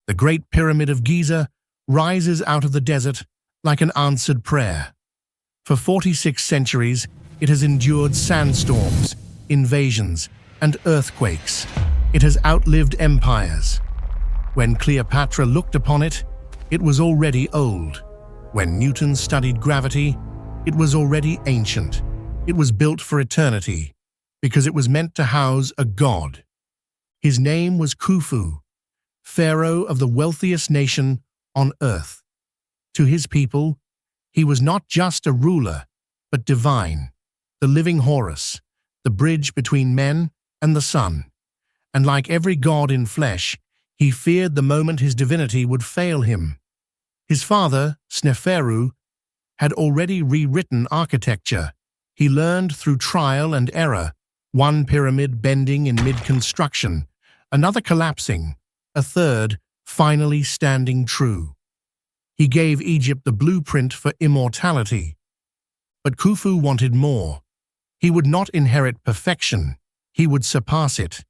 The Great Pyramid of Giza rises out of the desert like an answered prayer. For 46 centuries, it has endured sandstorms, invasions, and earthquakes. It has outlived empires. When Cleopatra looked upon it, it was already old. When Newton studied gravity, it was already ancient. It was built for eternity, because it was meant to house a god. His name was Khufu, pharaoh of the wealthiest nation on earth. To his people, he was not just a ruler, but divine, the living Horus, the bridge between men and the sun. And like every god in flesh, he feared the moment his divinity would fail him. His father, Sneferu, had already rewritten architecture. He learned through trial and error, one pyramid bending in mid-construction, another collapsing, a third finally standing true. He gave Egypt the blueprint for immortality. But Khufu wanted more. He would not inherit perfection, he would surpass it.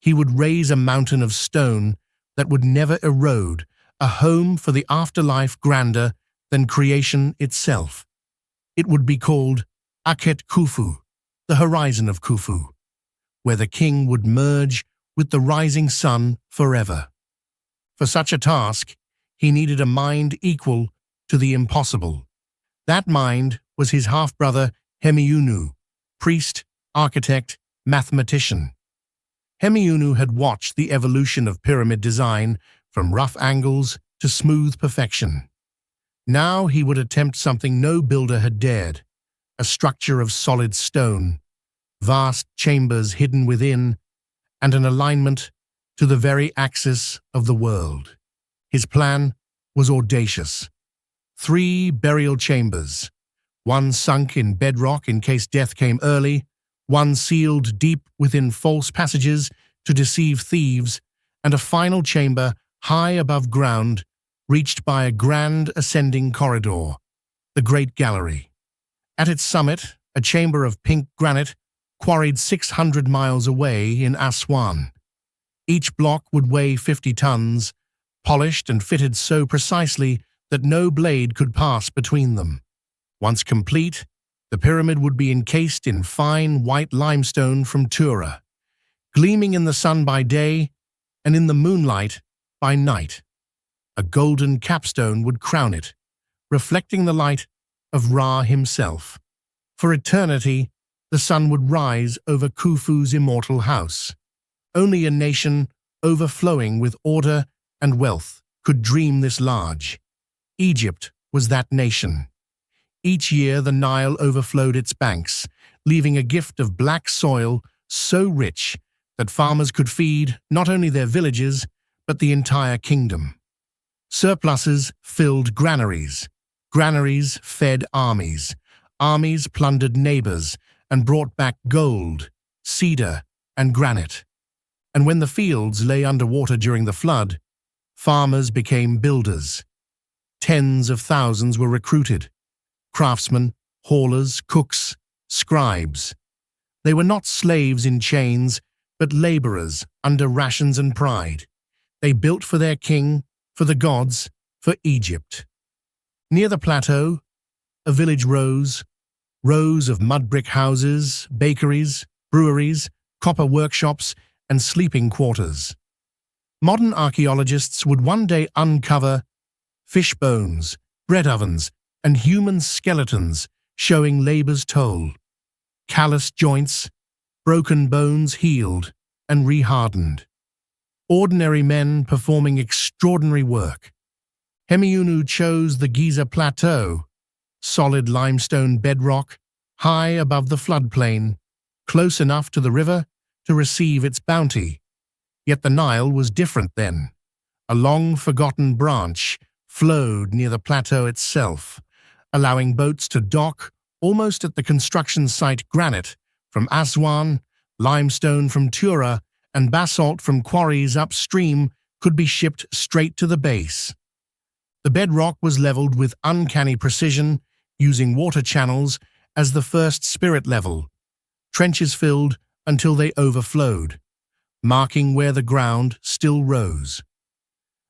He would raise a mountain of stone that would never erode, a home for the afterlife grander than creation itself. It would be called Akhet Khufu, the horizon of Khufu, where the king would merge with the rising sun forever. For such a task, he needed a mind equal to the impossible. That mind was his half-brother Hemiunu, priest, architect, mathematician. Hemiunu had watched the evolution of pyramid design from rough angles to smooth perfection. Now he would attempt something no builder had dared, a structure of solid stone, vast chambers hidden within, and an alignment to the very axis of the world. His plan was audacious. 3 burial chambers, one sunk in bedrock in case death came early, one sealed deep within false passages to deceive thieves, and a final chamber high above ground, reached by a grand ascending corridor, the Great Gallery. At its summit, a chamber of pink granite quarried 600 miles away in Aswan. Each block would weigh 50 tons, polished and fitted so precisely that no blade could pass between them. Once complete, the pyramid would be encased in fine white limestone from Tura, gleaming in the sun by day and in the moonlight by night. A golden capstone would crown it, reflecting the light of Ra himself. For eternity, the sun would rise over Khufu's immortal house. Only a nation overflowing with order and wealth could dream this large. Egypt was that nation. Each year the Nile overflowed its banks, leaving a gift of black soil so rich that farmers could feed not only their villages, but the entire kingdom. Surpluses filled granaries. Granaries fed armies. Armies plundered neighbors and brought back gold, cedar, and granite. And when the fields lay underwater during the flood, farmers became builders. Tens of thousands were recruited. Craftsmen, haulers, cooks, scribes. They were not slaves in chains, but laborers under rations and pride. They built for their king, for the gods, for Egypt. Near the plateau, a village rose, rows of mud brick houses, bakeries, breweries, copper workshops, and sleeping quarters. Modern archaeologists would one day uncover fish bones, bread ovens, and human skeletons showing labor's toll. Calloused joints, broken bones healed and rehardened. Ordinary men performing extraordinary work. Hemiunu chose the Giza Plateau, solid limestone bedrock, high above the floodplain, close enough to the river to receive its bounty. Yet the Nile was different then. A long-forgotten branch flowed near the plateau itself, allowing boats to dock almost at the construction site. Granite from Aswan, limestone from Tura, and basalt from quarries upstream could be shipped straight to the base. The bedrock was leveled with uncanny precision, using water channels as the first spirit level. Trenches filled until they overflowed, marking where the ground still rose.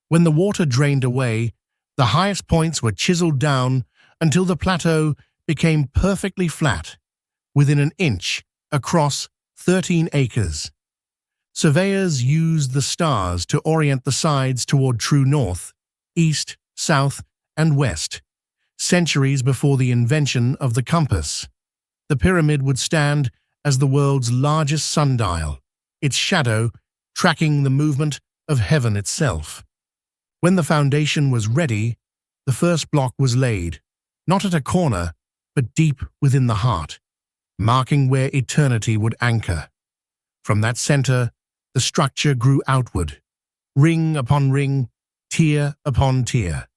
When the water drained away, the highest points were chiseled down until the plateau became perfectly flat, within an inch across 13 acres. Surveyors used the stars to orient the sides toward true north, east, south, and west, centuries before the invention of the compass. The pyramid would stand as the world's largest sundial, its shadow tracking the movement of heaven itself. When the foundation was ready, the first block was laid, not at a corner, but deep within the heart, marking where eternity would anchor. From that center, the structure grew outward, ring upon ring, tier upon tier.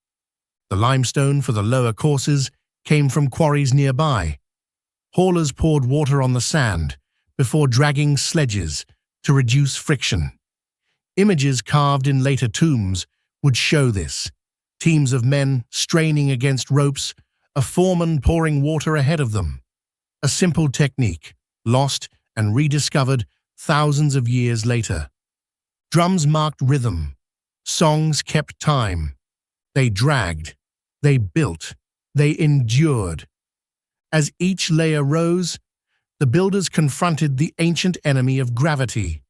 The limestone for the lower courses came from quarries nearby. Haulers poured water on the sand before dragging sledges to reduce friction. Images carved in later tombs would show this. Teams of men straining against ropes, a foreman pouring water ahead of them. A simple technique, lost and rediscovered thousands of years later. Drums marked rhythm. Songs kept time. They dragged. They built. They endured. As each layer rose, the builders confronted the ancient enemy of gravity.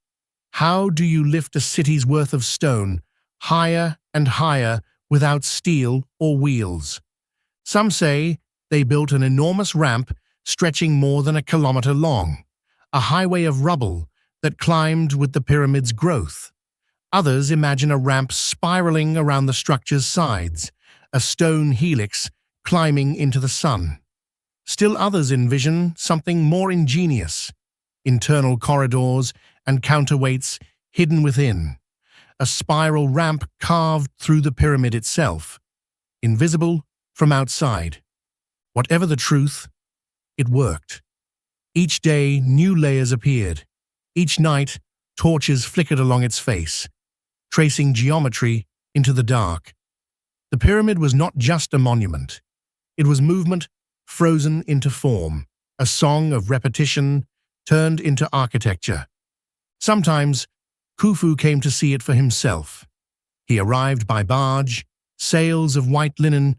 How do you lift a city's worth of stone higher and higher without steel or wheels? Some say they built an enormous ramp stretching more than a kilometer long, a highway of rubble that climbed with the pyramid's growth. Others imagine a ramp spiraling around the structure's sides, a stone helix climbing into the sun. Still others envision something more ingenious, internal corridors and counterweights hidden within, a spiral ramp carved through the pyramid itself, invisible from outside. Whatever the truth, it worked. Each day, new layers appeared. Each night, torches flickered along its face, tracing geometry into the dark. The pyramid was not just a monument. It was movement frozen into form, a song of repetition turned into architecture. Sometimes, Khufu came to see it for himself. He arrived by barge, sails of white linen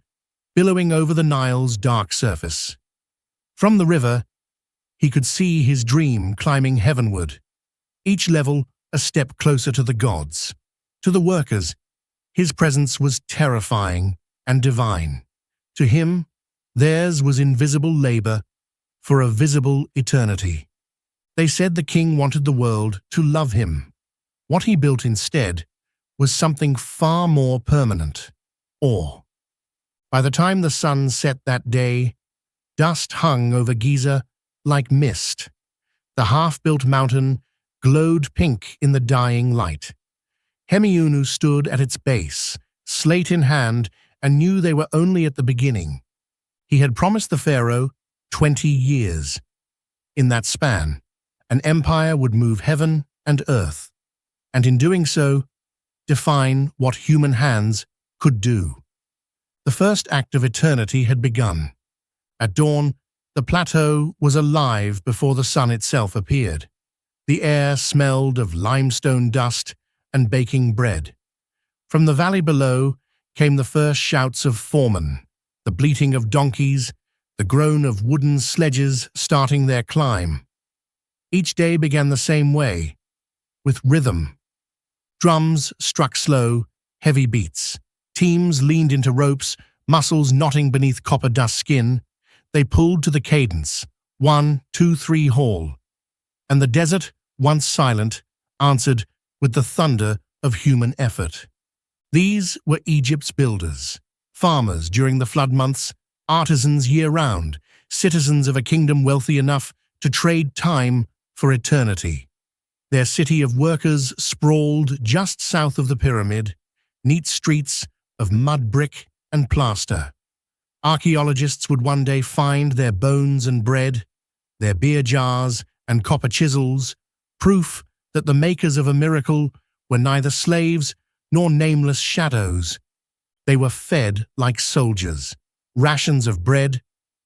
billowing over the Nile's dark surface. From the river, he could see his dream climbing heavenward, each level a step closer to the gods. To the workers, his presence was terrifying and divine. To him, theirs was invisible labor for a visible eternity. They said the king wanted the world to love him. What he built instead was something far more permanent: awe. By the time the sun set that day, dust hung over Giza like mist. The half-built mountain glowed pink in the dying light. Hemiunu stood at its base, slate in hand, and knew they were only at the beginning. He had promised the pharaoh 20 years. In that span, an empire would move heaven and earth, and in doing so, define what human hands could do. The first act of eternity had begun. At dawn, the plateau was alive before the sun itself appeared. The air smelled of limestone dust and baking bread. From the valley below came the first shouts of foremen, the bleating of donkeys, the groan of wooden sledges starting their climb. Each day began the same way, with rhythm. Drums struck slow, heavy beats. Teams leaned into ropes, muscles knotting beneath copper dust skin. They pulled to the cadence, 1, 2, 3, haul. And the desert, once silent, answered with the thunder of human effort. These were Egypt's builders, farmers during the flood months, artisans year-round, citizens of a kingdom wealthy enough to trade time for eternity. Their city of workers sprawled just south of the pyramid, neat streets of mud brick and plaster. Archaeologists would one day find their bones and bread, their beer jars and copper chisels, proof that the makers of a miracle were neither slaves nor nameless shadows. They were fed like soldiers, rations of bread,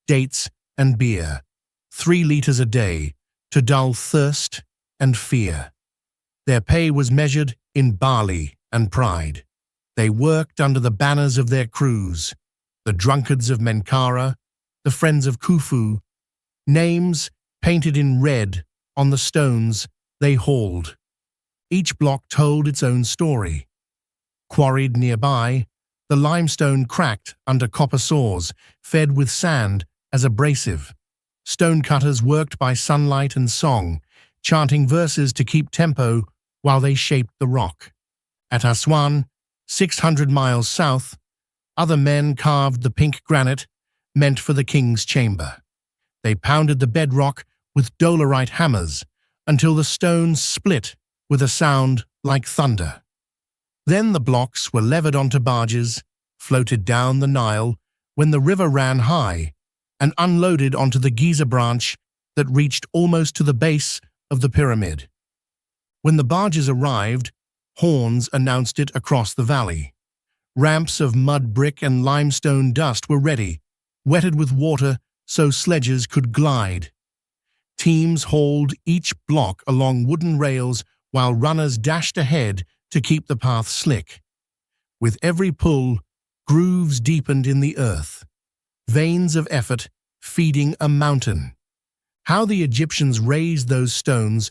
dates, and beer, 3 liters a day, to dull thirst and fear. Their pay was measured in barley and pride. They worked under the banners of their crews, the drunkards of Menkaura, the friends of Khufu, names painted in red on the stones they hauled. Each block told its own story. Quarried nearby, the limestone cracked under copper saws, fed with sand as abrasive. Stonecutters worked by sunlight and song, chanting verses to keep tempo while they shaped the rock. At Aswan, 600 miles south, other men carved the pink granite meant for the king's chamber. They pounded the bedrock with dolerite hammers until the stones split with a sound like thunder. Then the blocks were levered onto barges, floated down the Nile when the river ran high, and unloaded onto the Giza branch that reached almost to the base of the pyramid. When the barges arrived, horns announced it across the valley. Ramps of mud brick and limestone dust were ready, wetted with water so sledges could glide. Teams hauled each block along wooden rails while runners dashed ahead to keep the path slick. With every pull, grooves deepened in the earth, veins of effort feeding a mountain. How the Egyptians raised those stones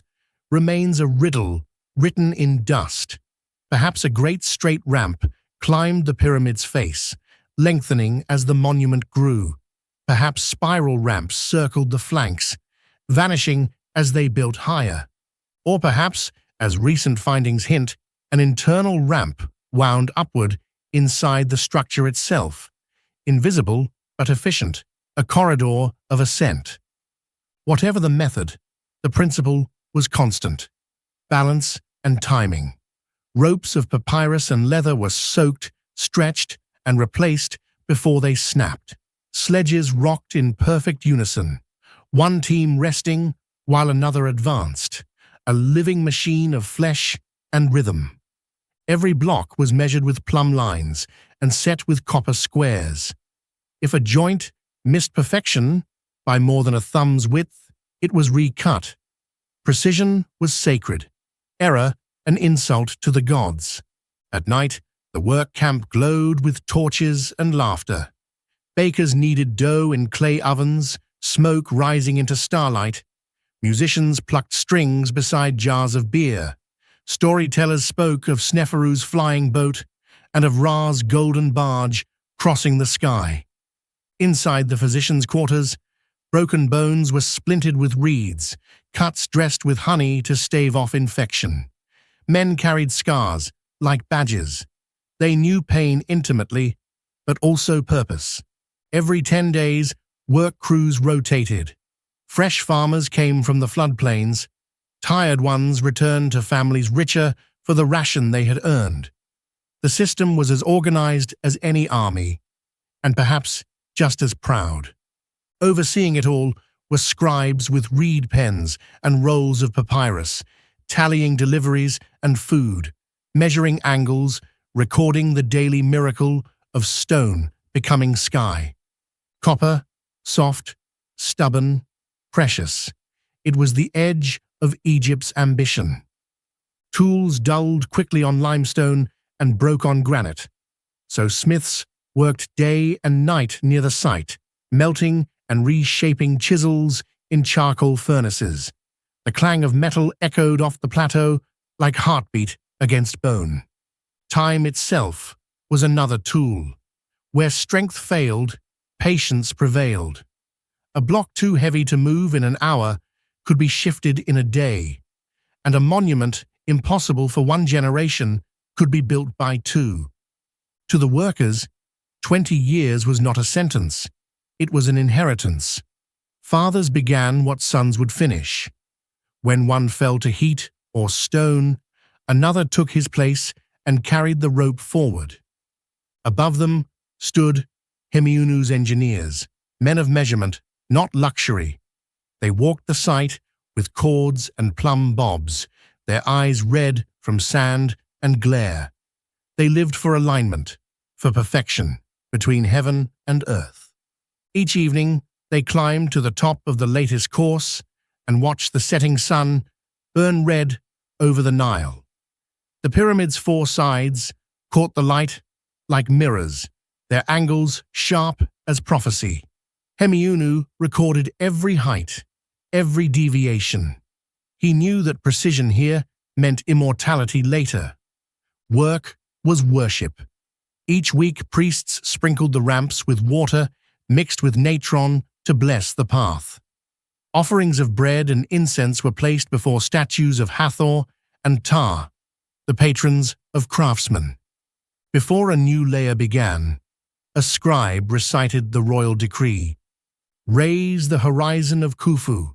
remains a riddle written in dust. Perhaps a great straight ramp climbed the pyramid's face, lengthening as the monument grew. Perhaps spiral ramps circled the flanks, vanishing as they built higher. Or perhaps, as recent findings hint, an internal ramp wound upward inside the structure itself, invisible but efficient, a corridor of ascent. Whatever the method, the principle was constant: balance and timing. Ropes of papyrus and leather were soaked, stretched, and replaced before they snapped. Sledges rocked in perfect unison, one team resting while another advanced, a living machine of flesh and rhythm. Every block was measured with plumb lines and set with copper squares. If a joint missed perfection by more than a thumb's width, it was recut. Precision was sacred, error an insult to the gods. At night, the work camp glowed with torches and laughter. Bakers kneaded dough in clay ovens, smoke rising into starlight. Musicians plucked strings beside jars of beer. Storytellers spoke of Sneferu's flying boat and of Ra's golden barge crossing the sky. Inside the physicians' quarters, broken bones were splintered with reeds, cuts dressed with honey to stave off infection. Men carried scars, like badges. They knew pain intimately, but also purpose. Every 10 days, work crews rotated. Fresh farmers came from the floodplains. Tired ones returned to families richer for the ration they had earned. The system was as organized as any army, and perhaps just as proud. Overseeing it all were scribes with reed pens and rolls of papyrus, tallying deliveries and food, measuring angles, recording the daily miracle of stone becoming sky. Copper, soft, stubborn, precious. It was the edge of Egypt's ambition. Tools dulled quickly on limestone and broke on granite, so smiths worked day and night near the site, melting and reshaping chisels in charcoal furnaces. The clang of metal echoed off the plateau like heartbeat against bone. Time itself was another tool. Where strength failed, patience prevailed. A block too heavy to move in an hour could be shifted in a day, and a monument impossible for one generation could be built by two. To the workers, 20 years was not a sentence, it was an inheritance. Fathers began what sons would finish. When one fell to heat or stone, another took his place and carried the rope forward. Above them stood Hemiunu's engineers, men of measurement, not luxury. They walked the site with cords and plumb bobs, their eyes red from sand and glare. They lived for alignment, for perfection, between heaven and earth. Each evening, they climbed to the top of the latest course and watched the setting sun burn red over the Nile. The pyramid's four sides, caught the light like mirrors, their angles sharp as prophecy. Hemiunu recorded every height, every deviation. He knew that precision here meant immortality later. Work was worship. Each week, priests sprinkled the ramps with water mixed with natron to bless the path. Offerings of bread and incense were placed before statues of Hathor and Ptah, the patrons of craftsmen. Before a new layer began, a scribe recited the royal decree: "Raise the horizon of Khufu,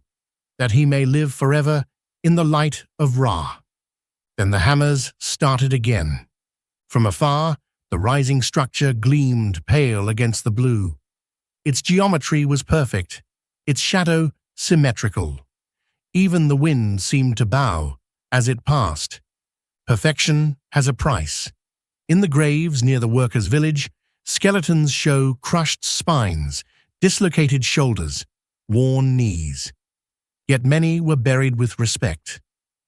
that he may live forever in the light of Ra." Then the hammers started again. From afar, the rising structure gleamed pale against the blue. Its geometry was perfect, its shadow symmetrical. Even the wind seemed to bow as it passed. Perfection has a price. In the graves near the workers' village, skeletons show crushed spines, dislocated shoulders, worn knees. Yet many were buried with respect.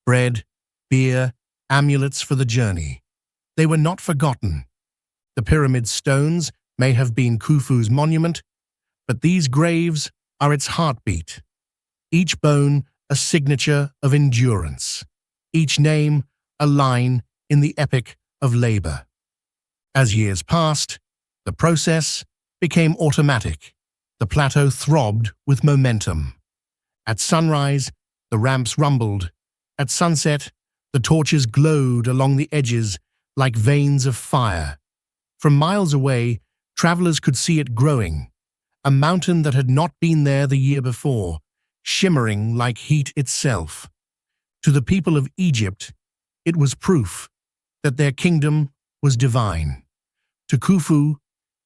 Bread, beer, amulets for the journey. They were not forgotten. The pyramid stones may have been Khufu's monument, but these graves are its heartbeat. Each bone a signature of endurance. Each name a line in the epic of labor. As years passed, the process became automatic. The plateau throbbed with momentum. At sunrise, the ramps rumbled. At sunset, the torches glowed along the edges like veins of fire. From miles away, travelers could see it growing, a mountain that had not been there the year before, shimmering like heat itself. To the people of Egypt, it was proof that their kingdom was divine. To Khufu,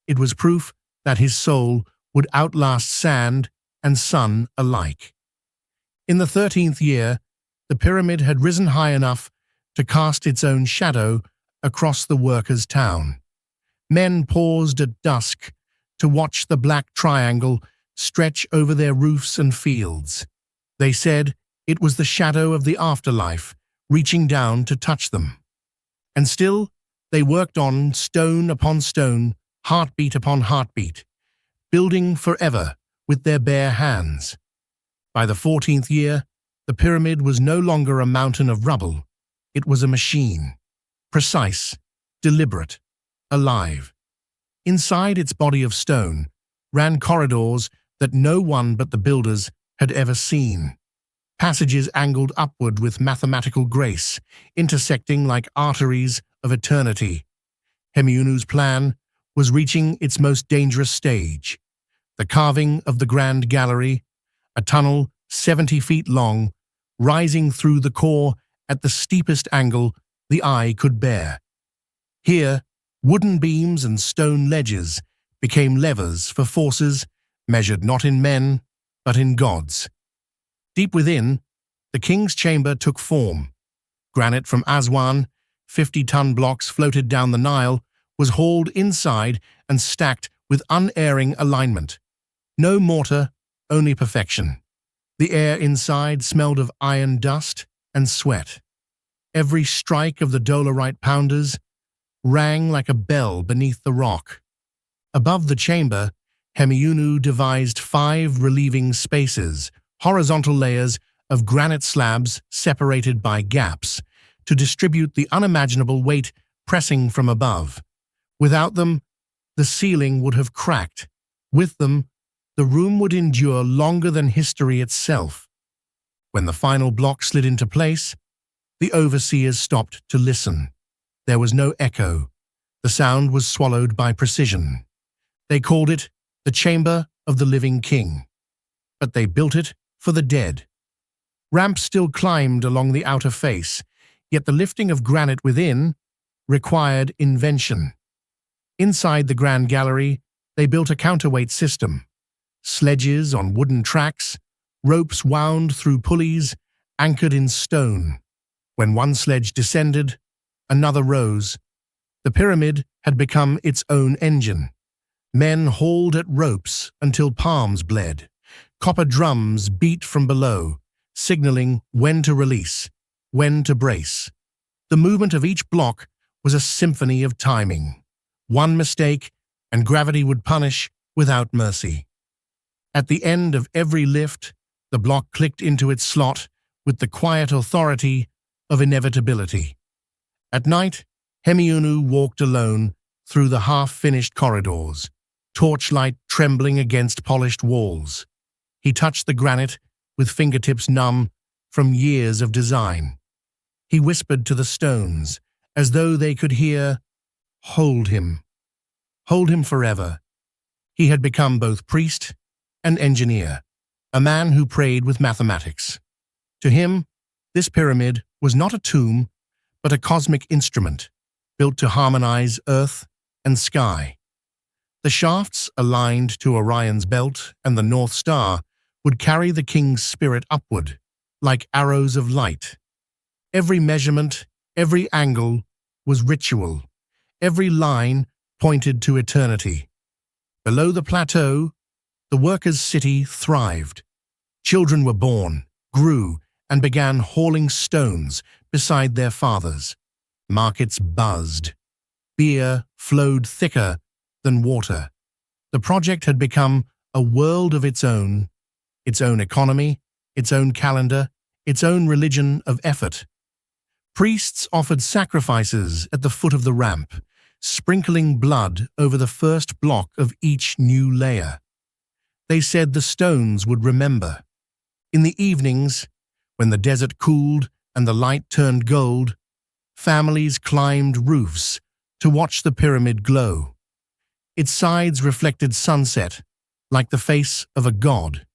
it was proof that his soul would outlast sand and sun alike. In the 13th year, the pyramid had risen high enough to cast its own shadow across the workers' town. Men paused at dusk to watch the black triangle stretch over their roofs and fields. They said it was the shadow of the afterlife reaching down to touch them. And still, they worked on, stone upon stone, heartbeat upon heartbeat, building forever with their bare hands. By the 14th year, the pyramid was no longer a mountain of rubble. It was a machine, precise, deliberate, alive. Inside its body of stone ran corridors that no one but the builders had ever seen. Passages angled upward with mathematical grace, intersecting like arteries of eternity. Hemiunu's plan was reaching its most dangerous stage. The carving of the Grand Gallery, a tunnel 70 feet long, rising through the core at the steepest angle the eye could bear. Here, wooden beams and stone ledges became levers for forces measured not in men, but in gods. Deep within, the king's chamber took form. Granite from Aswan, 50-ton blocks floated down the Nile, was hauled inside and stacked with unerring alignment. No mortar, only perfection. The air inside smelled of iron dust and sweat. Every strike of the dolerite pounders rang like a bell beneath the rock. Above the chamber, Hemiunu devised 5 relieving spaces, horizontal layers of granite slabs separated by gaps, to distribute the unimaginable weight pressing from above. Without them, the ceiling would have cracked. With them, the room would endure longer than history itself. When the final block slid into place, the overseers stopped to listen. There was no echo. The sound was swallowed by precision. They called it the Chamber of the Living King. But they built it for the dead. Ramps still climbed along the outer face, yet the lifting of granite within required invention. Inside the Grand Gallery, they built a counterweight system. Sledges on wooden tracks, ropes wound through pulleys, anchored in stone. When one sledge descended, another rose. The pyramid had become its own engine. Men hauled at ropes until palms bled. Copper drums beat from below, signaling when to release, when to brace. The movement of each block was a symphony of timing. One mistake, and gravity would punish without mercy. At the end of every lift, the block clicked into its slot with the quiet authority of inevitability. At night, Hemiunu walked alone through the half-finished corridors, torchlight trembling against polished walls. He touched the granite with fingertips numb from years of design. He whispered to the stones, as though they could hear, "Hold him. Hold him forever." He had become both priest and engineer, a man who prayed with mathematics. To him, this pyramid was not a tomb, but a cosmic instrument, built to harmonize earth and sky. The shafts, aligned to Orion's belt and the North Star, would carry the king's spirit upward, like arrows of light. Every measurement, every angle was ritual. Every line pointed to eternity. Below the plateau, the workers' city thrived. Children were born, grew, and began hauling stones beside their fathers. Markets buzzed. Beer flowed thicker than water. The project had become a world of its own economy, its own calendar, its own religion of effort. Priests offered sacrifices at the foot of the ramp, sprinkling blood over the first block of each new layer. They said the stones would remember. In the evenings, when the desert cooled and the light turned gold, families climbed roofs to watch the pyramid glow. Its sides reflected sunset, like the face of a god.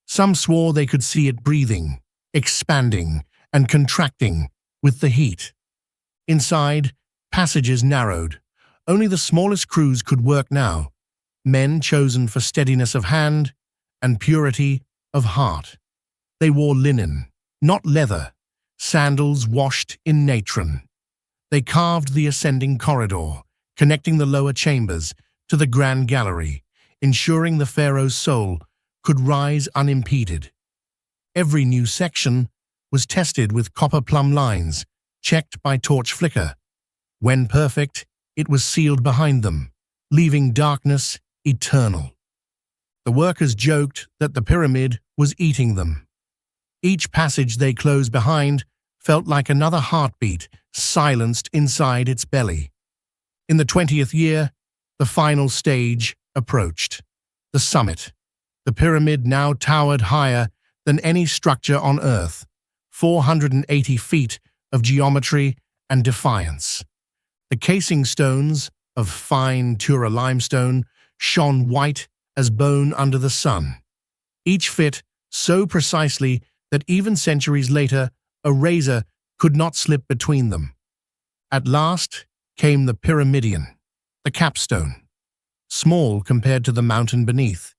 Some swore they could see it breathing, expanding, and contracting with the heat. Inside, passages narrowed. Only the smallest crews could work now, men chosen for steadiness of hand and purity of heart. They wore linen, not leather, sandals washed in natron. They carved the ascending corridor, connecting the lower chambers to the grand gallery, ensuring the pharaoh's soul could rise unimpeded. Every new section was tested with copper plumb lines, checked by torch flicker. When perfect, it was sealed behind them, leaving darkness eternal. The workers joked that the pyramid was eating them. Each passage they closed behind felt like another heartbeat silenced inside its belly. In the 20th year, the final stage approached. The summit. The pyramid now towered higher than any structure on Earth, 480 feet of geometry and defiance. The casing stones, of fine Tura limestone, shone white as bone under the sun. Each fit so precisely that even centuries later, a razor could not slip between them. At last came the pyramidion, the capstone, small compared to the mountain beneath,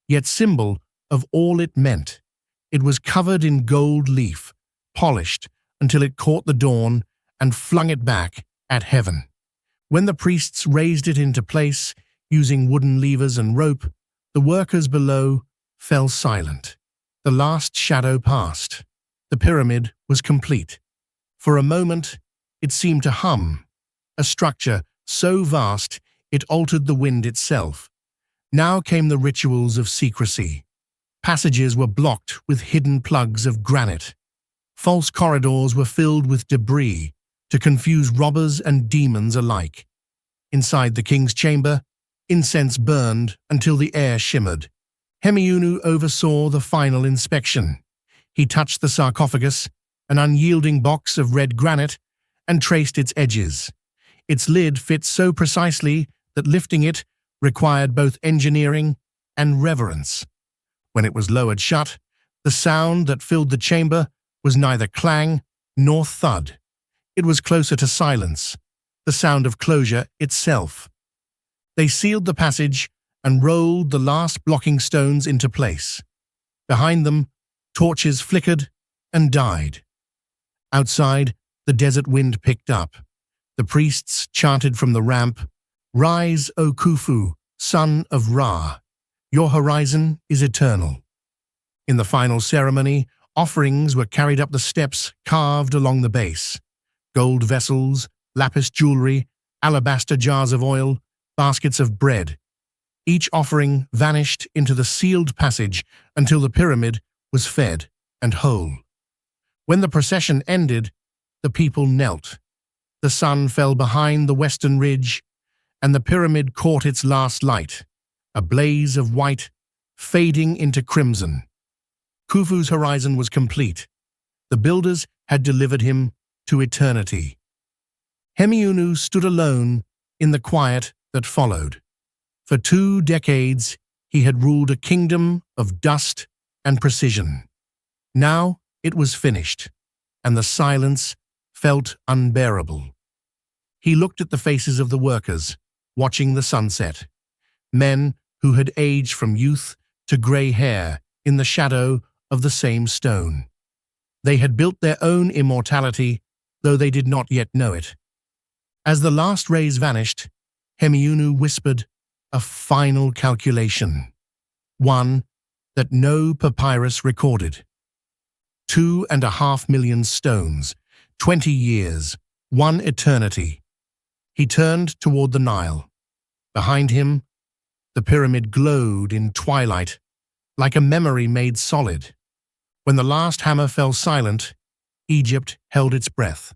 yet symbol of all it meant. It was covered in gold leaf, polished until it caught the dawn and flung it back at heaven. When the priests raised it into place, using wooden levers and rope, the workers below fell silent. The last shadow passed. The pyramid was complete. For a moment, it seemed to hum, a structure so vast it altered the wind itself. Now came the rituals of secrecy. Passages were blocked with hidden plugs of granite. False corridors were filled with debris to confuse robbers and demons alike. Inside the king's chamber, incense burned until the air shimmered. Hemiunu oversaw the final inspection. He touched the sarcophagus, an unyielding box of red granite, and traced its edges. Its lid fit so precisely that lifting it required both engineering and reverence. When it was lowered shut, the sound that filled the chamber was neither clang nor thud. It was closer to silence, the sound of closure itself. They sealed the passage and rolled the last blocking stones into place. Behind them, torches flickered and died. Outside, the desert wind picked up. The priests chanted from the ramp, "Rise, O Khufu, son of Ra. Your horizon is eternal." In the final ceremony, offerings were carried up the steps carved along the base. Gold vessels, lapis jewelry, alabaster jars of oil, baskets of bread. Each offering vanished into the sealed passage until the pyramid was fed and whole. When the procession ended, the people knelt. The sun fell behind the western ridge, and the pyramid caught its last light, a blaze of white, fading into crimson. Khufu's horizon was complete. The builders had delivered him to eternity. Hemiunu stood alone in the quiet that followed. For 2 decades, he had ruled a kingdom of dust and precision. Now it was finished, and the silence felt unbearable. He looked at the faces of the workers, watching the sunset. Men who had aged from youth to grey hair in the shadow of the same stone. They had built their own immortality, though they did not yet know it. As the last rays vanished, Hemiunu whispered a final calculation, one that no papyrus recorded. 2.5 million stones, 20 years, 1 eternity. He turned toward the Nile. Behind him, the pyramid glowed in twilight, like a memory made solid. When the last hammer fell silent, Egypt held its breath.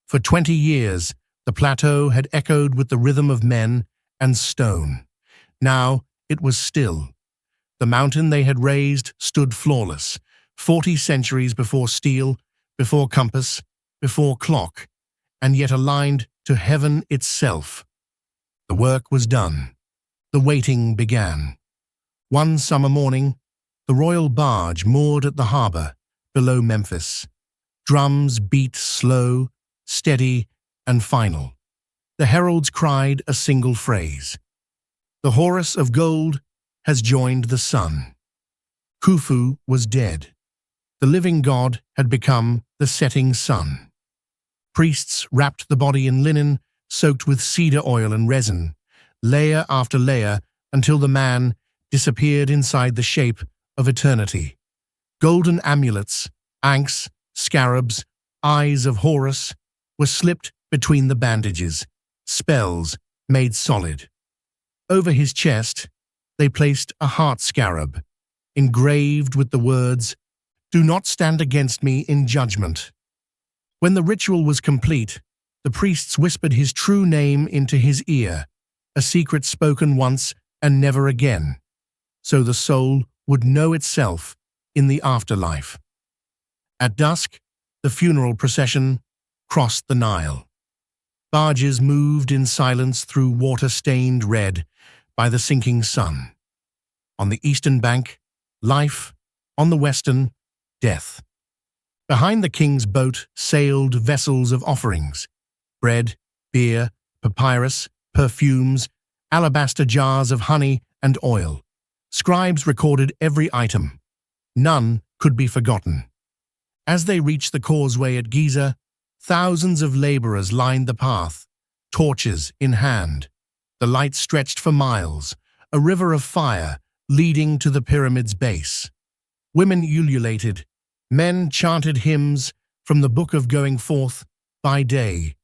For 20 years, the plateau had echoed with the rhythm of men and stone. Now it was still. The mountain they had raised stood flawless, 40 centuries before steel, before compass, before clock, and yet aligned to heaven itself. The work was done. The waiting began. One summer morning, the royal barge moored at the harbor below Memphis. Drums beat slow, steady, and final. The heralds cried a single phrase. The Horus of gold has joined the sun. Khufu was dead. The living god had become the setting sun. Priests wrapped the body in linen soaked with cedar oil and resin, layer after layer, until the man disappeared inside the shape of eternity. Golden amulets, ankhs, scarabs, eyes of Horus were slipped between the bandages, spells made solid. Over his chest, they placed a heart scarab, engraved with the words, "Do not stand against me in judgment." When the ritual was complete, the priests whispered his true name into his ear, a secret spoken once and never again, so the soul would know itself in the afterlife. At dusk, the funeral procession crossed the Nile. Barges moved in silence through water stained red by the sinking sun. On the eastern bank, life; on the western, death. Behind the king's boat sailed vessels of offerings: bread, beer, papyrus, perfumes, alabaster jars of honey and oil. Scribes recorded every item. None could be forgotten. As they reached the causeway at Giza, thousands of laborers lined the path, torches in hand. The light stretched for miles, a river of fire leading to the pyramid's base. Women ululated, men chanted hymns from the book of going forth by day.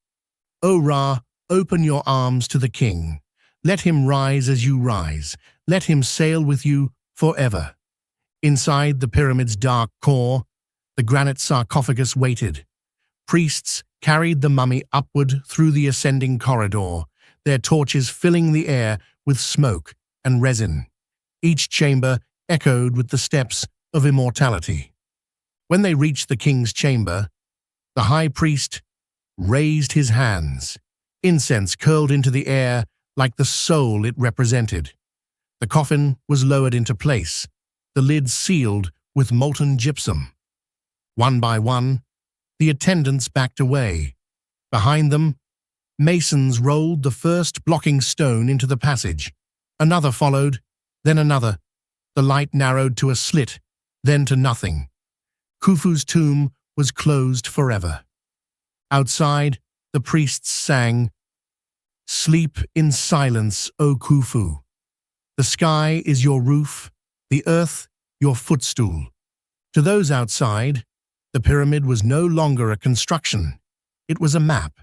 O Ra, open your arms to the king. Let him rise as you rise. Let him sail with you forever. Inside the pyramid's dark core, the granite sarcophagus waited. Priests carried the mummy upward through the ascending corridor, their torches filling the air with smoke and resin. Each chamber echoed with the steps of immortality. When they reached the king's chamber, the high priest raised his hands. Incense curled into the air like the soul it represented. The coffin was lowered into place, the lid sealed with molten gypsum. One by one, the attendants backed away. Behind them, masons rolled the first blocking stone into the passage. Another followed, then another. The light narrowed to a slit, then to nothing. Khufu's tomb was closed forever. Outside, the priests sang, "Sleep in silence, O Khufu. The sky is your roof, the earth your footstool." To those outside, the pyramid was no longer a construction. It was a map.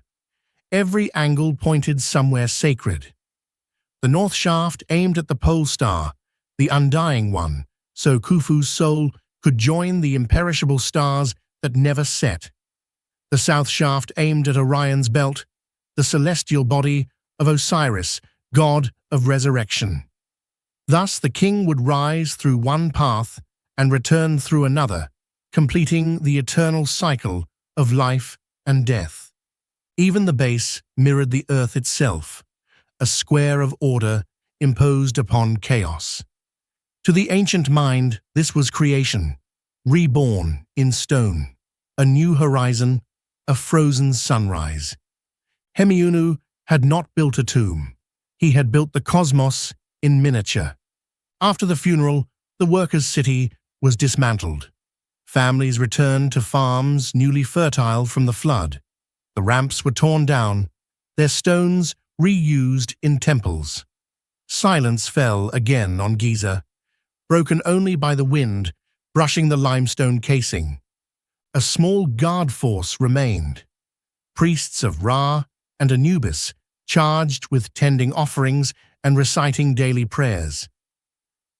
Every angle pointed somewhere sacred. The north shaft aimed at the pole star, the undying one, so Khufu's soul could join the imperishable stars that never set. The south shaft aimed at Orion's belt, the celestial body of Osiris, god of resurrection. Thus the king would rise through one path and return through another, completing the eternal cycle of life and death. Even the base mirrored the earth itself, a square of order imposed upon chaos. To the ancient mind, this was creation, reborn in stone, a new horizon, a frozen sunrise. Hemiunu had not built a tomb. He had built the cosmos in miniature. After the funeral, the workers' city was dismantled. Families returned to farms newly fertile from the flood. The ramps were torn down, their stones reused in temples. Silence fell again on Giza, broken only by the wind brushing the limestone casing. A small guard force remained. Priests of Ra and Anubis, charged with tending offerings and reciting daily prayers.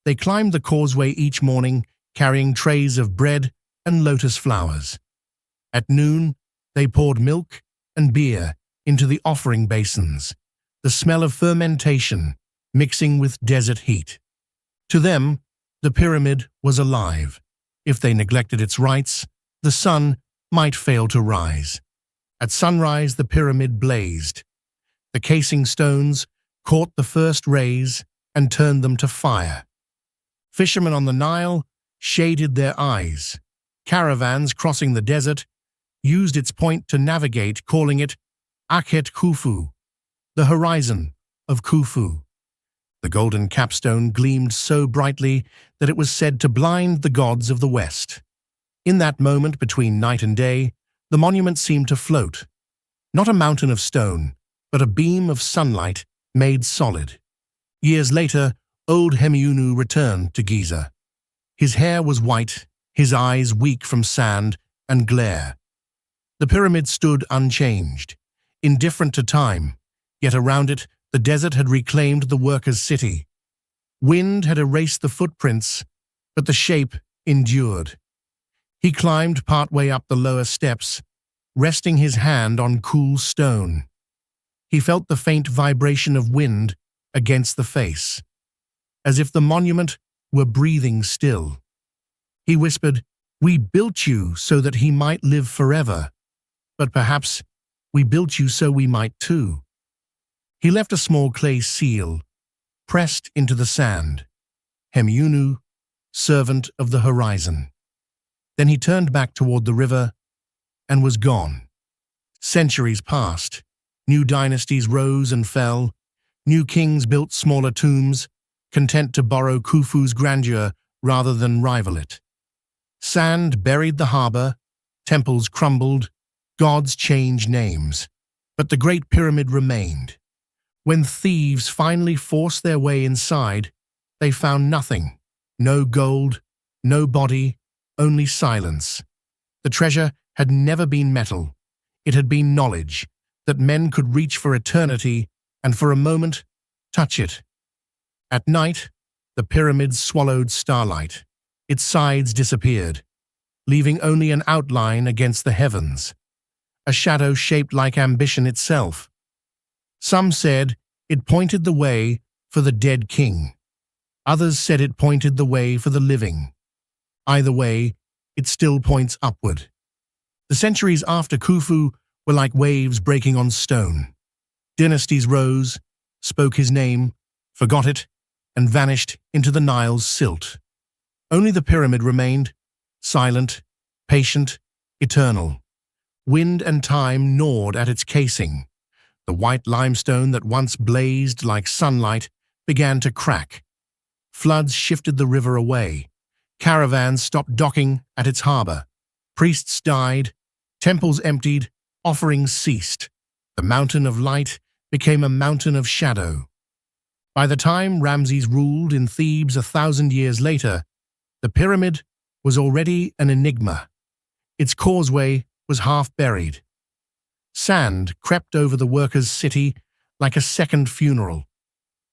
They climbed the causeway each morning, carrying trays of bread and lotus flowers. At noon, they poured milk and beer into the offering basins, the smell of fermentation mixing with desert heat. To them, the pyramid was alive. If they neglected its rites, the sun might fail to rise. At sunrise, the pyramid blazed. The casing stones caught the first rays and turned them to fire. Fishermen on the Nile shaded their eyes. Caravans crossing the desert used its point to navigate, calling it Akhet Khufu, the horizon of Khufu. The golden capstone gleamed so brightly that it was said to blind the gods of the West. In that moment between night and day, the monument seemed to float. Not a mountain of stone, but a beam of sunlight made solid. Years later, old Hemiunu returned to Giza. His hair was white, his eyes weak from sand and glare. The pyramid stood unchanged, indifferent to time, yet around it the desert had reclaimed the workers' city. Wind had erased the footprints, but the shape endured. He climbed partway up the lower steps, resting his hand on cool stone. He felt the faint vibration of wind against the face, as if the monument were breathing still. He whispered, "We built you so that he might live forever, but perhaps we built you so we might too." He left a small clay seal, pressed into the sand. Hemiunu, servant of the horizon. Then he turned back toward the river and was gone. Centuries passed. New dynasties rose and fell. New kings built smaller tombs, content to borrow Khufu's grandeur rather than rival it. Sand buried the harbor, temples crumbled, gods changed names. But the Great Pyramid remained. When thieves finally forced their way inside, they found nothing. No gold, no body, only silence. The treasure had never been metal. It had been knowledge, that men could reach for eternity and for a moment touch it. At night, the pyramid swallowed starlight. Its sides disappeared, leaving only an outline against the heavens, a shadow shaped like ambition itself. Some said it pointed the way for the dead king. Others said it pointed the way for the living. Either way, it still points upward. The centuries after Khufu were like waves breaking on stone. Dynasties rose, spoke his name, forgot it, and vanished into the Nile's silt. Only the pyramid remained, silent, patient, eternal. Wind and time gnawed at its casing. The white limestone that once blazed like sunlight began to crack. Floods shifted the river away. Caravans stopped docking at its harbor. Priests died, temples emptied, offerings ceased. The mountain of light became a mountain of shadow. By the time Ramses ruled in Thebes 1,000 years later, the pyramid was already an enigma. Its causeway was half buried. Sand crept over the workers' city like a second funeral.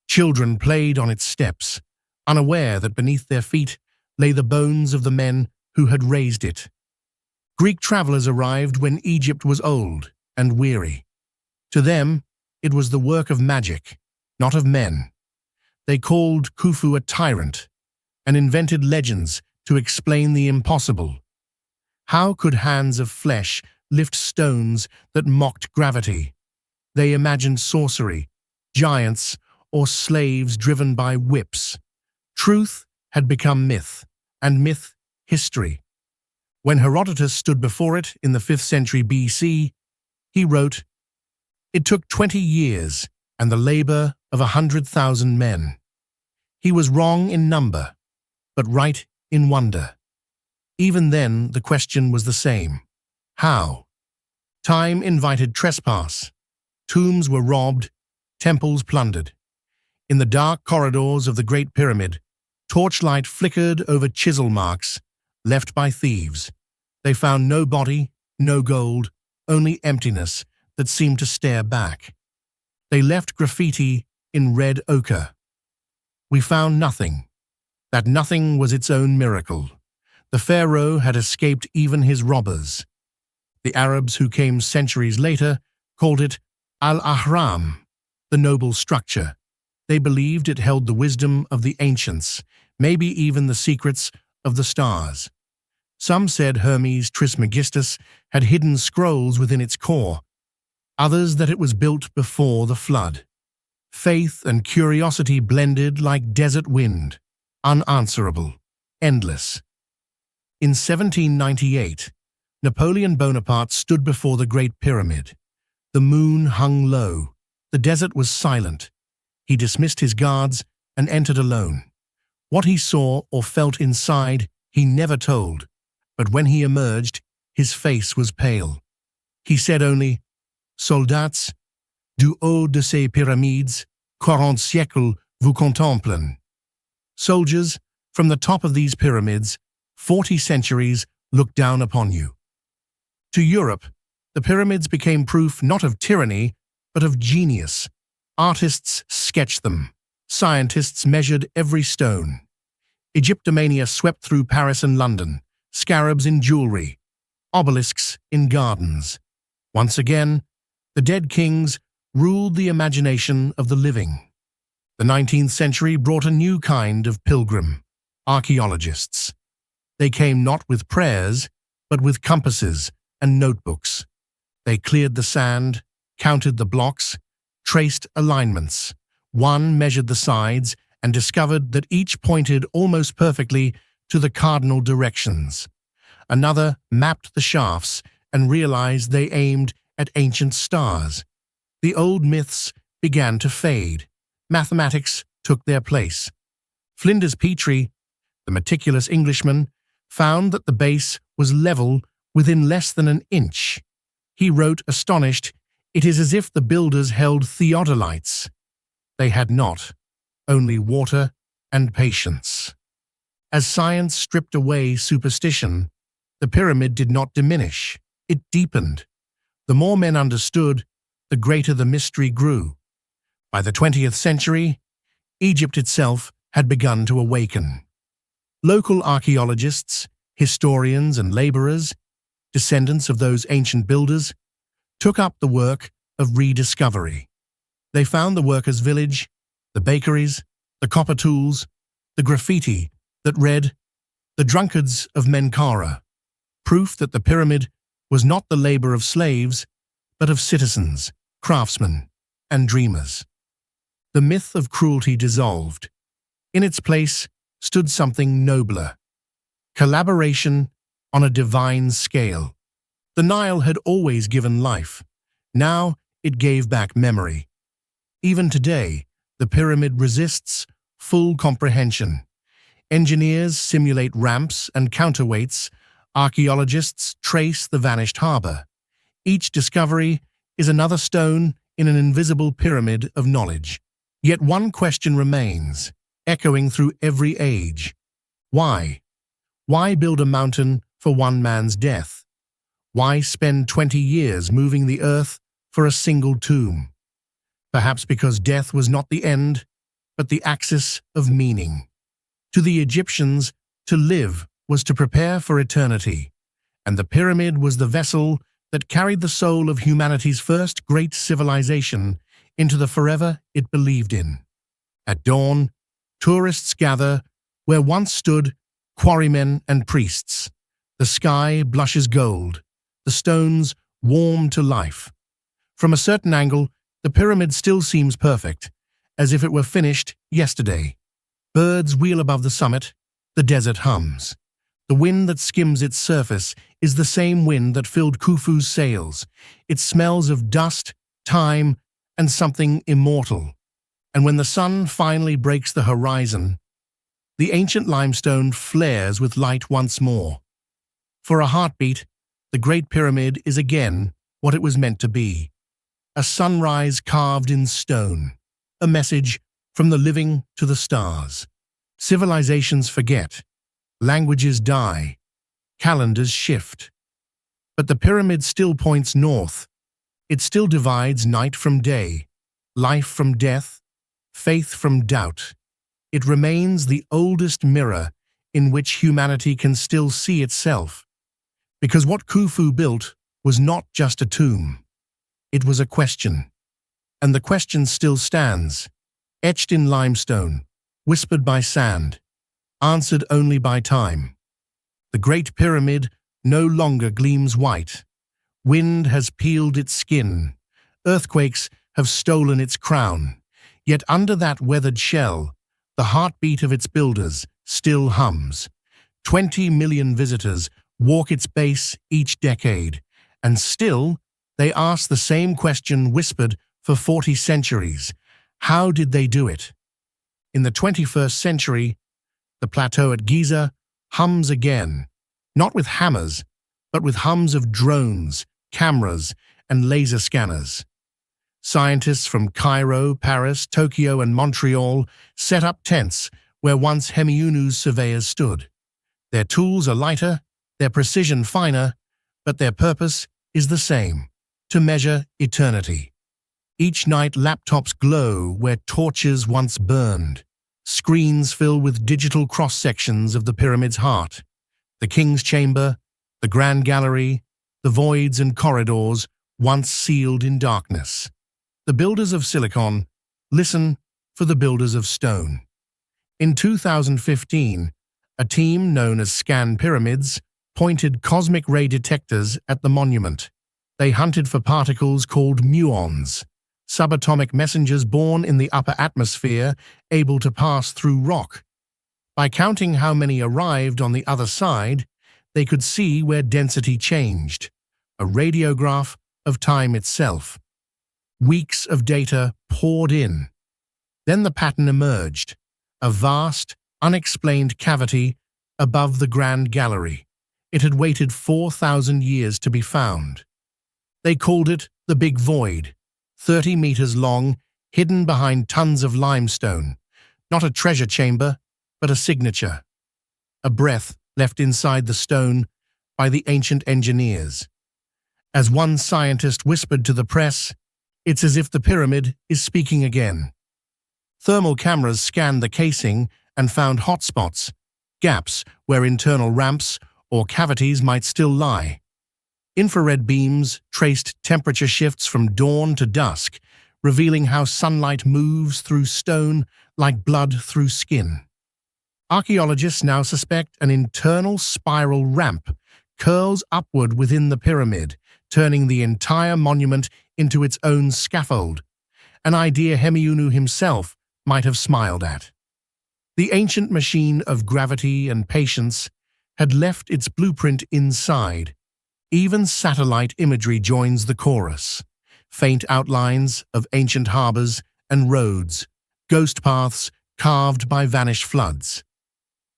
Children played on its steps, unaware that beneath their feet lay the bones of the men who had raised it. Greek travelers arrived when Egypt was old and weary. To them, it was the work of magic, not of men. They called Khufu a tyrant and invented legends to explain the impossible. How could hands of flesh lift stones that mocked gravity? They imagined sorcery, giants, or slaves driven by whips. Truth had become myth, and myth history. When Herodotus stood before it in the 5th century BC, he wrote, "It took 20 years and the labor of 100,000 men." He was wrong in number, but right in wonder. Even then, the question was the same. How? Time invited trespass. Tombs were robbed, temples plundered. In the dark corridors of the Great Pyramid, torchlight flickered over chisel marks left by thieves. They found no body, no gold, only emptiness that seemed to stare back. They left graffiti in red ochre. We found nothing. That nothing was its own miracle. The pharaoh had escaped even his robbers. The Arabs who came centuries later called it Al-Ahram, the noble structure. They believed it held the wisdom of the ancients, maybe even the secrets of the stars. Some said Hermes Trismegistus had hidden scrolls within its core, others that it was built before the flood. Faith and curiosity blended like desert wind, unanswerable, endless. In 1798, Napoleon Bonaparte stood before the Great Pyramid. The moon hung low. The desert was silent. He dismissed his guards and entered alone. What he saw or felt inside, he never told. But when he emerged, his face was pale. He said only, "Soldats, du haut de ces pyramides, 40 siècles vous contemplent." Soldiers, from the top of these pyramids, 40 centuries look down upon you. To Europe, the pyramids became proof not of tyranny, but of genius. Artists sketched them. Scientists measured every stone. Egyptomania swept through Paris and London, scarabs in jewelry, obelisks in gardens. Once again, the dead kings ruled the imagination of the living. The 19th century brought a new kind of pilgrim, archaeologists. They came not with prayers, but with compasses and notebooks. They cleared the sand, counted the blocks, traced alignments. One measured the sides and discovered that each pointed almost perfectly to the cardinal directions. Another mapped the shafts and realized they aimed at ancient stars. The old myths began to fade. Mathematics took their place. Flinders Petrie, the meticulous Englishman, found that the base was level within less than an inch. He wrote, astonished, "It is as if the builders held theodolites." They had not, only water and patience. As science stripped away superstition, the pyramid did not diminish, it deepened. The more men understood, the greater the mystery grew. By the 20th century, Egypt itself had begun to awaken. Local archaeologists, historians and laborers, descendants of those ancient builders, took up the work of rediscovery. They found the workers' village, the bakeries, the copper tools, the graffiti that read, "The drunkards of Menkaure," proof that the pyramid was not the labor of slaves, but of citizens, craftsmen, and dreamers. The myth of cruelty dissolved. In its place stood something nobler, collaboration on a divine scale. The Nile had always given life. Now it gave back memory. Even today, the pyramid resists full comprehension. Engineers simulate ramps and counterweights. Archaeologists trace the vanished harbor. Each discovery is another stone in an invisible pyramid of knowledge. Yet one question remains, echoing through every age. Why? Why build a mountain for one man's death? Why spend 20 years moving the earth for a single tomb? Perhaps because death was not the end, but the axis of meaning. To the Egyptians, to live was to prepare for eternity, and the pyramid was the vessel that carried the soul of humanity's first great civilization into the forever it believed in. At dawn, tourists gather where once stood quarrymen and priests. The sky blushes gold, the stones warm to life. From a certain angle, the pyramid still seems perfect, as if it were finished yesterday. Birds wheel above the summit, the desert hums. The wind that skims its surface is the same wind that filled Khufu's sails. It smells of dust, time, and something immortal. And when the sun finally breaks the horizon, the ancient limestone flares with light once more. For a heartbeat, the Great Pyramid is again what it was meant to be. A sunrise carved in stone, a message from the living to the stars. Civilizations forget, languages die, calendars shift. But the pyramid still points north. It still divides night from day, life from death, faith from doubt. It remains the oldest mirror in which humanity can still see itself. Because what Khufu built was not just a tomb. It was a question. And the question still stands, etched in limestone, whispered by sand, answered only by time. The Great Pyramid no longer gleams white. Wind has peeled its skin. Earthquakes have stolen its crown. Yet under that weathered shell, the heartbeat of its builders still hums. 20 million visitors walk its base each decade, and still they ask the same question whispered for 40 centuries. How did they do it? In the 21st century, the plateau at Giza hums again, not with hammers, but with hums of drones, cameras, and laser scanners. Scientists from Cairo, Paris, Tokyo, and Montreal set up tents where once Hemiunu's surveyors stood. Their tools are lighter, their precision finer, but their purpose is the same: to measure eternity. Each night laptops glow where torches once burned. Screens fill with digital cross-sections of the pyramid's heart. The king's chamber, the grand gallery, the voids and corridors once sealed in darkness. The builders of silicon listen for the builders of stone. In 2015, a team known as Scan Pyramids pointed cosmic ray detectors at the monument. They hunted for particles called muons, subatomic messengers born in the upper atmosphere able to pass through rock. By counting how many arrived on the other side, they could see where density changed, a radiograph of time itself. Weeks of data poured in. Then the pattern emerged, a vast, unexplained cavity above the Grand Gallery. It had waited 4,000 years to be found. They called it the Big Void, 30 meters long, hidden behind tons of limestone. Not a treasure chamber, but a signature. A breath left inside the stone by the ancient engineers. As one scientist whispered to the press, "It's as if the pyramid is speaking again." Thermal cameras scanned the casing and found hotspots, gaps where internal ramps or cavities might still lie. Infrared beams traced temperature shifts from dawn to dusk, revealing how sunlight moves through stone like blood through skin. Archaeologists now suspect an internal spiral ramp curls upward within the pyramid, turning the entire monument into its own scaffold, an idea Hemiunu himself might have smiled at. The ancient machine of gravity and patience had left its blueprint inside. Even satellite imagery joins the chorus. Faint outlines of ancient harbors and roads, ghost paths carved by vanished floods.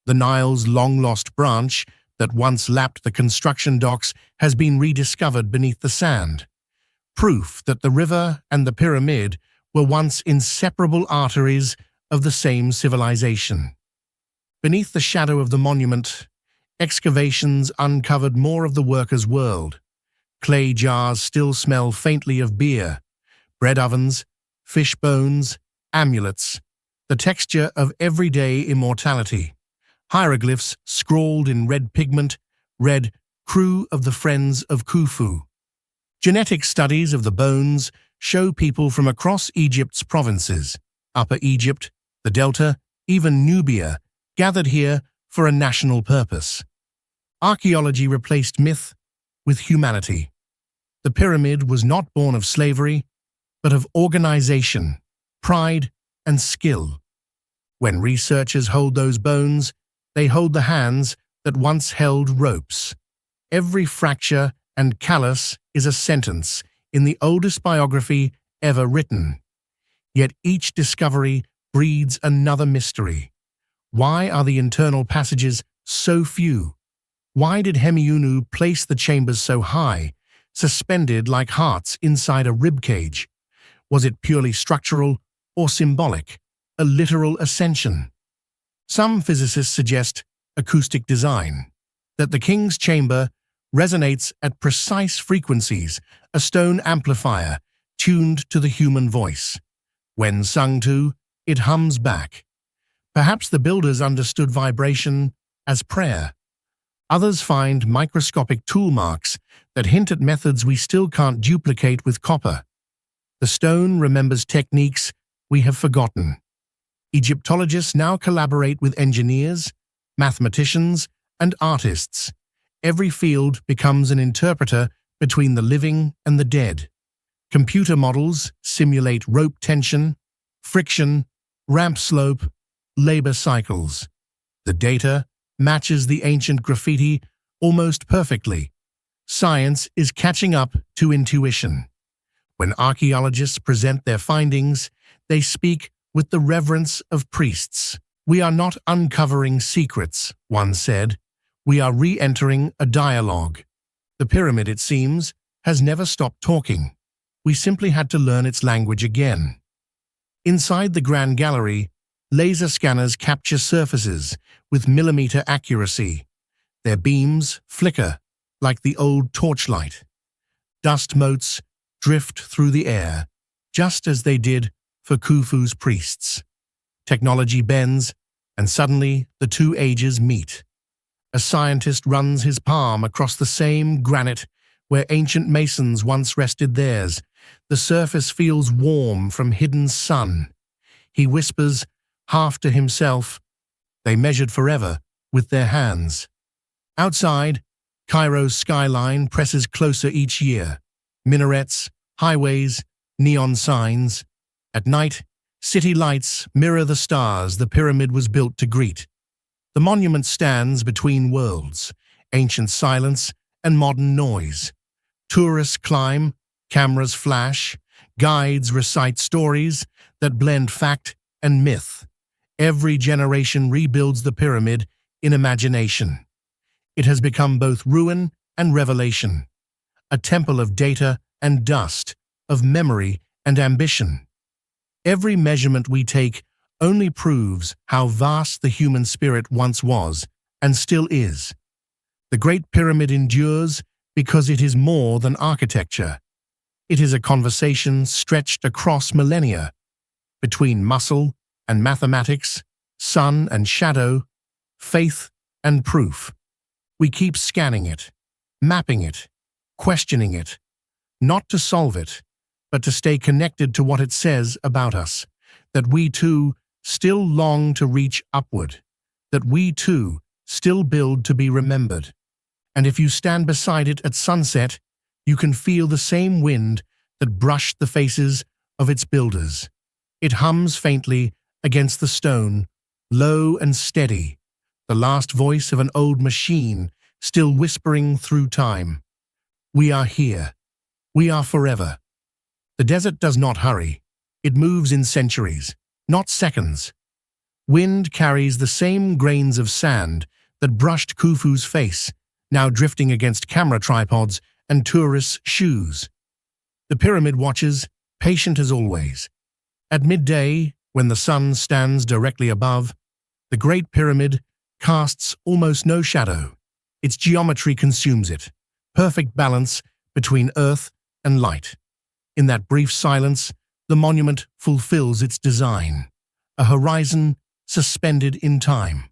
The Nile's long-lost branch that once lapped the construction docks has been rediscovered beneath the sand. Proof that the river and the pyramid were once inseparable arteries of the same civilization. Beneath the shadow of the monument, excavations uncovered more of the workers' world, Clay jars still smell faintly of beer, bread ovens, fish bones, amulets, the texture of everyday immortality. Hieroglyphs scrawled in red pigment read, "Crew of the Friends of Khufu." Genetic studies of the bones show people from across Egypt's provinces, Upper Egypt, the Delta, even Nubia, gathered here for a national purpose. Archaeology replaced myth with humanity. The pyramid was not born of slavery, but of organization, pride, and skill. When researchers hold those bones, they hold the hands that once held ropes. Every fracture and callus is a sentence in the oldest biography ever written. Yet each discovery breeds another mystery. Why are the internal passages so few? Why did Hemiunu place the chambers so high, suspended like hearts inside a ribcage? Was it purely structural or symbolic, a literal ascension? Some physicists suggest acoustic design, that the king's chamber resonates at precise frequencies, a stone amplifier tuned to the human voice. When sung to, it hums back. Perhaps the builders understood vibration as prayer. Others find microscopic tool marks that hint at methods we still can't duplicate with copper. The stone remembers techniques we have forgotten. Egyptologists now collaborate with engineers, mathematicians, and artists. Every field becomes an interpreter between the living and the dead. Computer models simulate rope tension, friction, ramp slope, labor cycles. The data matches the ancient graffiti almost perfectly. Science is catching up to intuition. When archaeologists present their findings, they speak with the reverence of priests. "We are not uncovering secrets," one said. "We are re-entering a dialogue." The pyramid, it seems, has never stopped talking. We simply had to learn its language again. Inside the Grand Gallery, laser scanners capture surfaces with millimeter accuracy. Their beams flicker like the old torchlight. Dust motes drift through the air, just as they did for Khufu's priests. Technology bends, and suddenly the two ages meet. A scientist runs his palm across the same granite where ancient masons once rested theirs. The surface feels warm from hidden sun. He whispers, half to himself, "They measured forever with their hands." Outside, Cairo's skyline presses closer each year. Minarets, highways, neon signs. At night, city lights mirror the stars the pyramid was built to greet. The monument stands between worlds, ancient silence and modern noise. Tourists climb, cameras flash, guides recite stories that blend fact and myth. Every generation rebuilds the pyramid in imagination. It has become both ruin and revelation, a temple of data and dust, of memory and ambition. Every measurement we take only proves how vast the human spirit once was and still is. The Great Pyramid endures because it is more than architecture. It is a conversation stretched across millennia, between muscle and mathematics, sun and shadow, faith and proof. We keep scanning it, mapping it, questioning it, not to solve it, but to stay connected to what it says about us, that we too still long to reach upward, that we too still build to be remembered. And if you stand beside it at sunset, you can feel the same wind that brushed the faces of its builders. It hums faintly against the stone, low and steady, the last voice of an old machine still whispering through time. We are here. We are forever. The desert does not hurry. It moves in centuries, not seconds. Wind carries the same grains of sand that brushed Khufu's face, now drifting against camera tripods and tourists' shoes. The pyramid watches, patient as always. At midday, when the sun stands directly above, the Great Pyramid casts almost no shadow. Its geometry consumes it, perfect balance between earth and light. In that brief silence, the monument fulfills its design, a horizon suspended in time,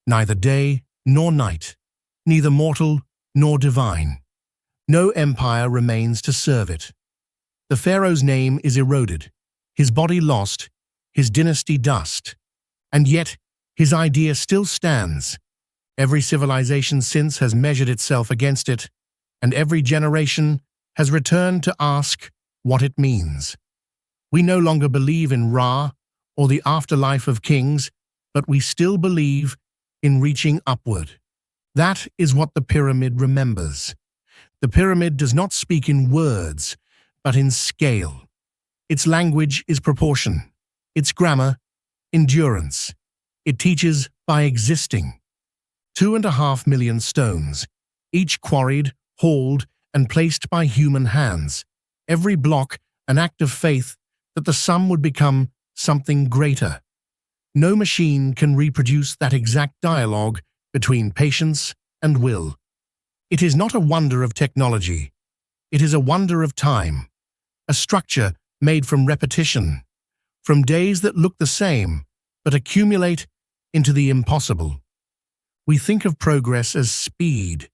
neither day nor night, neither mortal nor divine. No empire remains to serve it. The pharaoh's name is eroded, his body lost, his dynasty dust, and yet his idea still stands. Every civilization since has measured itself against it, and every generation has returned to ask what it means. We no longer believe in Ra or the afterlife of kings, but we still believe in reaching upward. That is what the pyramid remembers. The pyramid does not speak in words, but in scale. Its language is proportion, its grammar, endurance. It teaches by existing. 2.5 million stones, each quarried, hauled, and placed by human hands. Every block an act of faith that the sum would become something greater. No machine can reproduce that exact dialogue between patience and will. It is not a wonder of technology. It is a wonder of time, a structure made from repetition, from days that look the same but accumulate into the impossible. We think of progress as speed,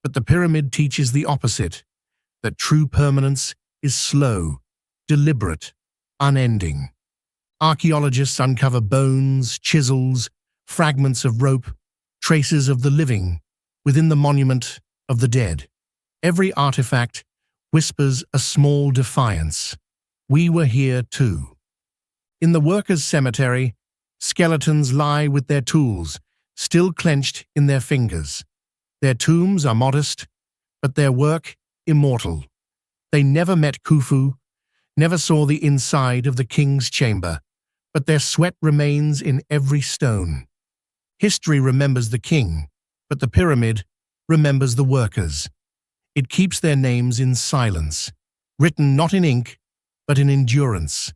but the pyramid teaches the opposite, that true permanence is slow, deliberate, unending. Archaeologists uncover bones, chisels, fragments of rope, traces of the living within the monument of the dead. Every artifact whispers a small defiance. We were here too. In the workers' cemetery, skeletons lie with their tools, still clenched in their fingers. Their tombs are modest, but their work immortal. They never met Khufu, never saw the inside of the king's chamber, but their sweat remains in every stone. History remembers the king, but the pyramid remembers the workers. It keeps their names in silence, written not in ink, but in endurance.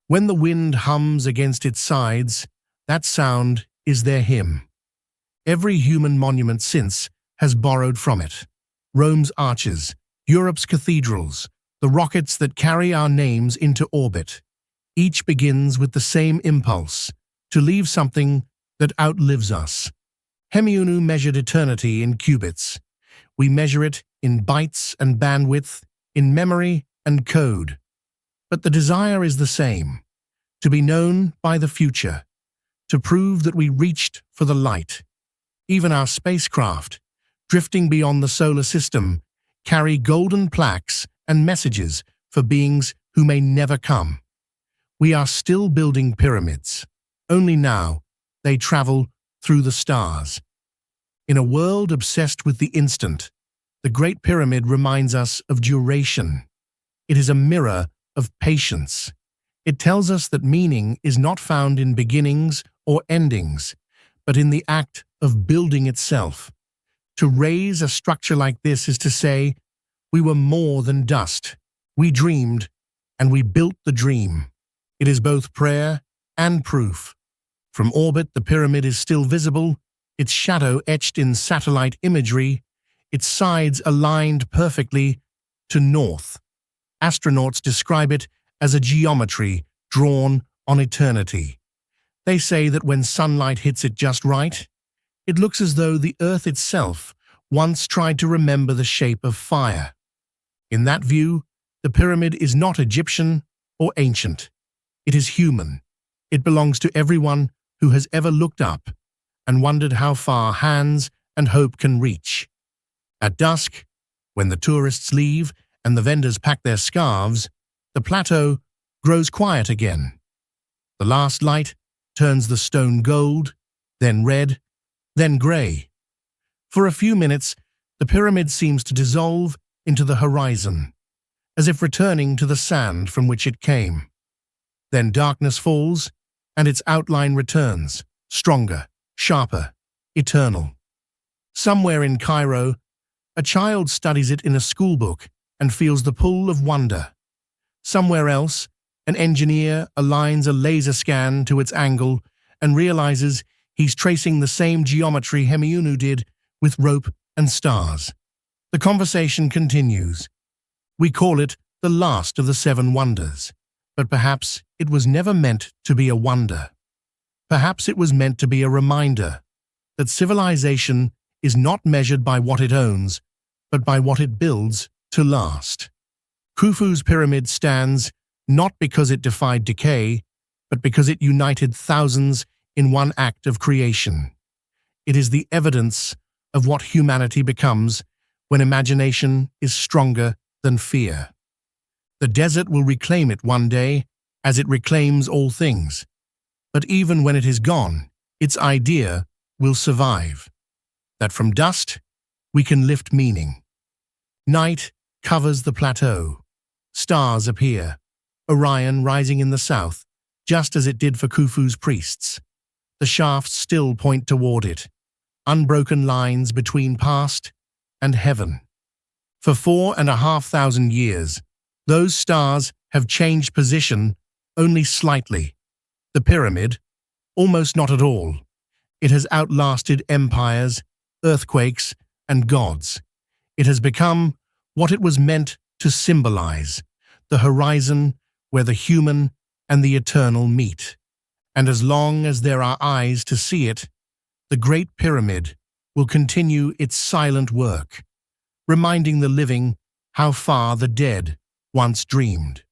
When the wind hums against its sides, that sound is their hymn. Every human monument since has borrowed from it. Rome's arches, Europe's cathedrals, the rockets that carry our names into orbit. Each begins with the same impulse, to leave something that outlives us. Hemiunu measured eternity in cubits. We measure it in bytes and bandwidth, in memory and code. But the desire is the same, to be known by the future, to prove that we reached for the light. Even our spacecraft, drifting beyond the solar system, carry golden plaques and messages for beings who may never come. We are still building pyramids. Only now they travel through the stars. In a world obsessed with the instant, the Great Pyramid reminds us of duration. It is a mirror of patience. It tells us that meaning is not found in beginnings or endings, but in the act of building itself. To raise a structure like this is to say, we were more than dust. We dreamed, and we built the dream. It is both prayer and proof. From orbit, the pyramid is still visible, its shadow etched in satellite imagery, its sides aligned perfectly to north. Astronauts describe it as a geometry drawn on eternity. They say that when sunlight hits it just right, it looks as though the Earth itself once tried to remember the shape of fire. In that view, the pyramid is not Egyptian or ancient. It is human. It belongs to everyone who has ever looked up and wondered how far hands and hope can reach. At dusk, when the tourists leave and the vendors pack their scarves, the plateau grows quiet again. The last light turns the stone gold, then red, then grey. For a few minutes, the pyramid seems to dissolve into the horizon, as if returning to the sand from which it came. Then darkness falls, and its outline returns, stronger, sharper, eternal. Somewhere in Cairo, a child studies it in a schoolbook and feels the pull of wonder. Somewhere else, an engineer aligns a laser scan to its angle and realizes he's tracing the same geometry Hemiunu did with rope and stars. The conversation continues, We call it the last of the seven wonders, but perhaps it was never meant to be a wonder. Perhaps it was meant to be a reminder that civilization is not measured by what it owns, but by what it builds to last. Khufu's pyramid stands not because it defied decay, but because it united thousands in one act of creation. It is the evidence of what humanity becomes when imagination is stronger than fear. The desert will reclaim it one day, as it reclaims all things. But even when it is gone, its idea will survive. That from dust, we can lift meaning. Night covers the plateau. Stars appear, Orion rising in the south, just as it did for Khufu's priests. The shafts still point toward it, unbroken lines between past and heaven. For 4,500 years, those stars have changed position only slightly. The pyramid, almost not at all. It has outlasted empires, earthquakes, and gods. It has become what it was meant to symbolize, the horizon where the human and the eternal meet. And as long as there are eyes to see it, the Great Pyramid will continue its silent work, reminding the living how far the dead once dreamed.